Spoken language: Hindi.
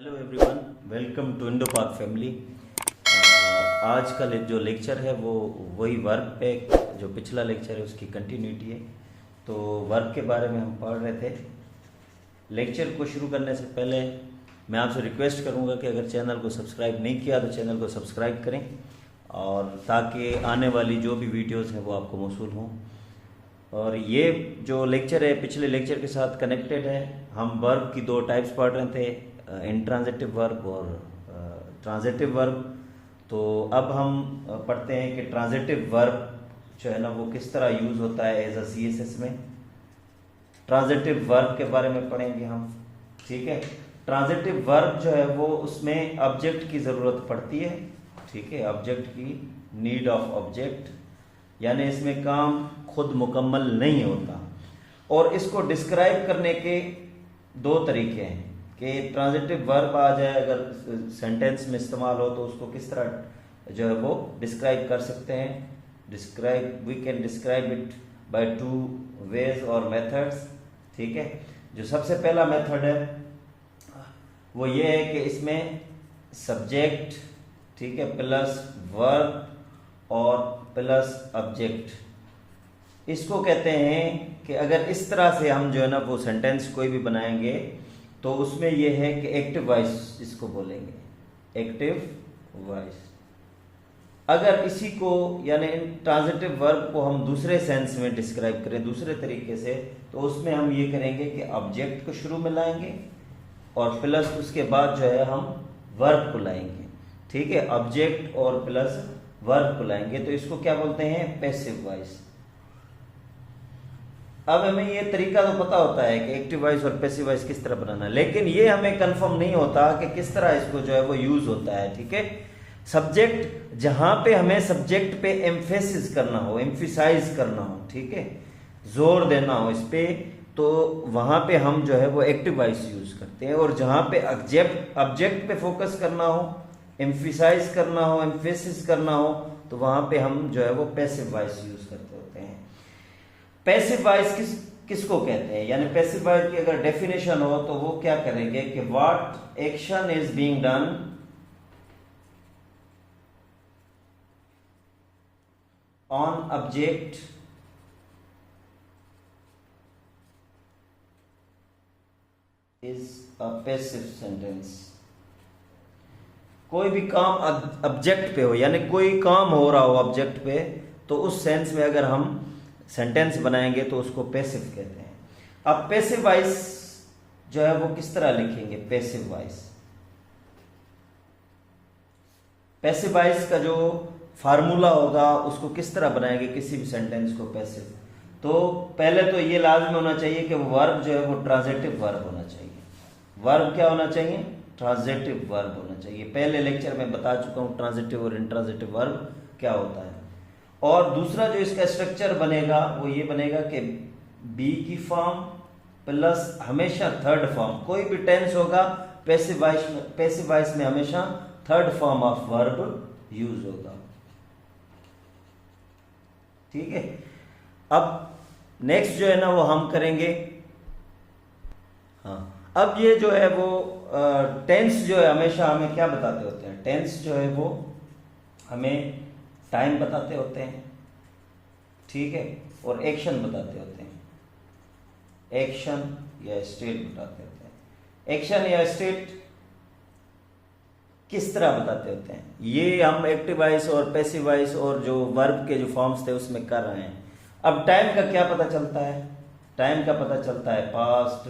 Hello everyone, welcome to Indo park family. आज का जो लेक्चर है वो वही वर्क पे, जो पिछला लेक्चर है उसकी कंटिन्यूटी है। तो वर्क के बारे में हम पढ़ रहे थे। लेक्चर को शुरू करने से पहले मैं आपसे रिक्वेस्ट करूंगा कि अगर चैनल को सब्सक्राइब नहीं किया तो चैनल को सब्सक्राइब करें, और ताकि आने वाली जो भी वीडियोस हैं वो आपको मौसूल हों। और ये जो लेक्चर है पिछले लेक्चर के साथ कनेक्टेड है। हम वर्ब की दो टाइप्स पढ़ रहे थे, इंट्रांजिटिव वर्ब और ट्रांजिटिव वर्ब। तो अब हम पढ़ते हैं कि ट्रांजिटिव वर्ब जो है ना वो किस तरह यूज़ होता है एज अ सीएसएस में। ट्रांजिटिव वर्ब के बारे में पढ़ेंगे हम, ठीक है। ट्रांजिटिव वर्ब जो है वो उसमें ऑब्जेक्ट की ज़रूरत पड़ती है, ठीक है। ऑब्जेक्ट की नीड ऑफ ऑब्जेक्ट, यानी इसमें काम खुद मुकम्मल नहीं होता। और इसको डिस्क्राइब करने के दो तरीके हैं कि ट्रांजिटिव वर्ब आ जाए अगर सेंटेंस में इस्तेमाल हो तो उसको किस तरह जो है वो डिस्क्राइब कर सकते हैं। We can describe it by two ways और मेथड्स, ठीक है। जो सबसे पहला मेथड है वो ये है कि इसमें सब्जेक्ट, ठीक है, प्लस वर्ब और प्लस ऑब्जेक्ट। इसको कहते हैं कि अगर इस तरह से हम जो है ना वो सेंटेंस कोई भी बनाएंगे तो उसमें ये है कि एक्टिव वॉइस इसको बोलेंगे, एक्टिव वॉइस। अगर इसी को यानी ट्रांजिटिव वर्ब को हम दूसरे सेंस में डिस्क्राइब करें दूसरे तरीके से, तो उसमें हम ये करेंगे कि ऑब्जेक्ट को शुरू में लाएंगे और प्लस उसके बाद जो है हम वर्ब को लाएंगे, ठीक है। ऑब्जेक्ट और प्लस वर्ब को लाएंगे तो इसको क्या बोलते हैं, पैसिव वॉइस। अब हमें ये तरीका तो पता होता है कि एक्टिव वॉइस और पैसिव वॉइस किस तरह बनाना है, लेकिन ये हमें कंफर्म नहीं होता कि किस तरह इसको जो है वो यूज होता है, ठीक है। सब्जेक्ट, जहां पे हमें सब्जेक्ट पे एम्फेसिस करना हो, एम्फिसाइज करना हो, ठीक है, जोर देना हो इस पे, तो वहां पे हम जो है वो एक्टिव वॉइस यूज करते हैं। और जहां पे ऑब्जेक्ट पे फोकस करना हो, एम्फिसाइज करना हो, एम्फेसिस करना हो, तो वहां पे हम जो है वो पैसिव वॉइस यूज करते होते हैं। पैसिव वॉइस किसको कहते हैं, यानी पैसिव वॉइस की अगर डेफिनेशन हो तो वो क्या करेंगे कि what action is being done on object is a passive sentence. कोई भी काम ऑब्जेक्ट पे हो, यानी कोई काम हो रहा हो ऑब्जेक्ट पे, तो उस सेंस में अगर हम सेंटेंस बनाएंगे तो उसको पैसिव कहते हैं। अब पैसिव वॉइस जो है वो किस तरह लिखेंगे, पैसिव वॉइस। पैसिव वॉइस का जो फार्मूला होगा उसको किस तरह बनाएंगे किसी भी सेंटेंस को पैसिव। तो पहले तो ये लाजमी होना चाहिए कि वो वर्ब जो है वो ट्रांजिटिव वर्ब होना चाहिए। वर्ब क्या होना चाहिए, ट्रांजिटिव वर्ब होना चाहिए। पहले लेक्चर में बता चुका हूं ट्रांजिटिव और इंट्रांजिटिव वर्ब क्या होता है। और दूसरा जो इसका स्ट्रक्चर बनेगा वो ये बनेगा कि बी की फॉर्म प्लस हमेशा थर्ड फॉर्म। कोई भी टेंस होगा पैसिव वॉइस में हमेशा third form of verb use होगा, ठीक है। अब नेक्स्ट जो है ना वो हम करेंगे, हाँ, अब ये जो है वो टेंस जो है हमेशा हमें क्या बताते होते हैं, टेंस जो है वो हमें टाइम बताते होते हैं, ठीक है, और एक्शन बताते होते हैं। एक्शन या स्टेट बताते होते हैं। एक्शन या स्टेट किस तरह बताते होते हैं, ये हम एक्टिव वॉइस और पैसिव वॉइस और जो वर्ब के जो फॉर्म्स थे उसमें कर रहे हैं। अब टाइम का क्या पता चलता है, टाइम का पता चलता है पास्ट,